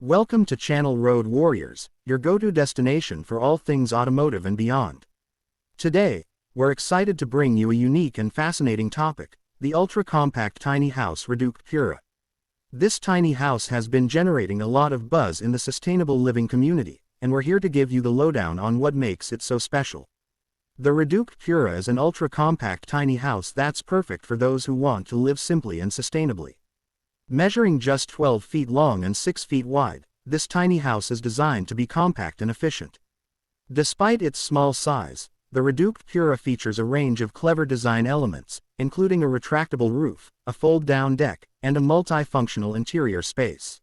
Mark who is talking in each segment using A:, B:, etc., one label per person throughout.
A: Welcome to Channel Road Warriors, your go-to destination for all things automotive and beyond. Today, we're excited to bring you a unique and fascinating topic, the ultra-compact tiny house Redukt Pura. This tiny house has been generating a lot of buzz in the sustainable living community, and we're here to give you the lowdown on what makes it so special. The Redukt Pura is an ultra-compact tiny house that's perfect for those who want to live simply and sustainably. Measuring just 12 feet long and 6 feet wide, this tiny house is designed to be compact and efficient. Despite its small size, the Redukt Pura features a range of clever design elements, including a retractable roof, a fold-down deck, and a multifunctional interior space.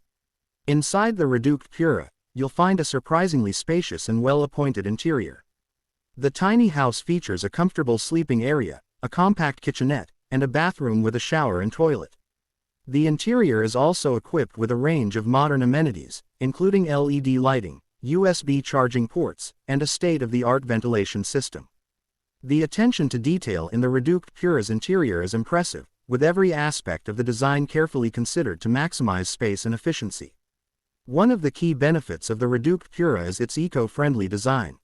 A: Inside the Redukt Pura, you'll find a surprisingly spacious and well-appointed interior. The tiny house features a comfortable sleeping area, a compact kitchenette, and a bathroom with a shower and toilet. The interior is also equipped with a range of modern amenities, including LED lighting, USB charging ports, and a state-of-the-art ventilation system. The attention to detail in the Redukt Pura's interior is impressive, with every aspect of the design carefully considered to maximize space and efficiency. One of the key benefits of the Redukt Pura is its eco-friendly design.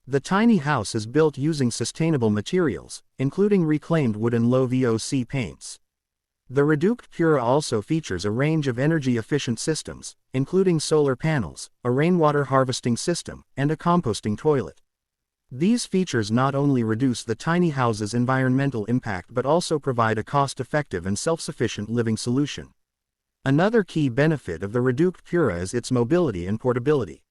A: The tiny house is built using sustainable materials, including reclaimed wood and low VOC paints. The Redukt Pura also features a range of energy-efficient systems, including solar panels, a rainwater harvesting system, and a composting toilet. These features not only reduce the tiny house's environmental impact but also provide a cost-effective and self-sufficient living solution. Another key benefit of the Redukt Pura is its mobility and portability.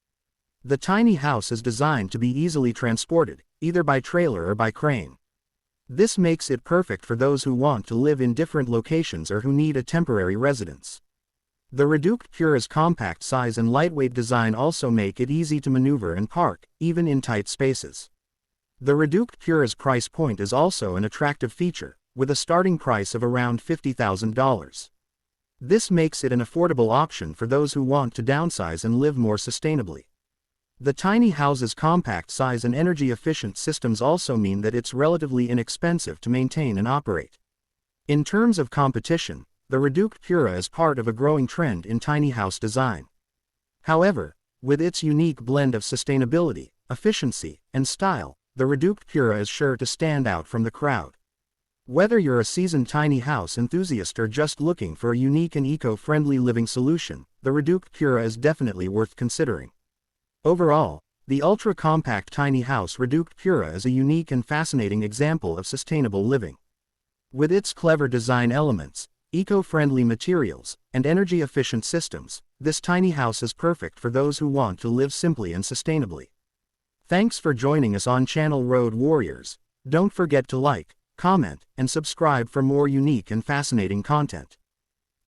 A: The tiny house is designed to be easily transported, either by trailer or by crane. This makes it perfect for those who want to live in different locations or who need a temporary residence. The Redukt Pura's compact size and lightweight design also make it easy to maneuver and park, even in tight spaces. The Redukt Pura's price point is also an attractive feature, with a starting price of around $50,000. This makes it an affordable option for those who want to downsize and live more sustainably. The tiny house's compact size and energy-efficient systems also mean that it's relatively inexpensive to maintain and operate. In terms of competition, the Redukt Pura is part of a growing trend in tiny house design. However, with its unique blend of sustainability, efficiency, and style, the Redukt Pura is sure to stand out from the crowd. Whether you're a seasoned tiny house enthusiast or just looking for a unique and eco-friendly living solution, the Redukt Pura is definitely worth considering. Overall, the ultra-compact tiny house Redukt Pura is a unique and fascinating example of sustainable living. With its clever design elements, eco-friendly materials, and energy-efficient systems, this tiny house is perfect for those who want to live simply and sustainably. Thanks for joining us on Channel Road Warriors. Don't forget to like, comment, and subscribe for more unique and fascinating content.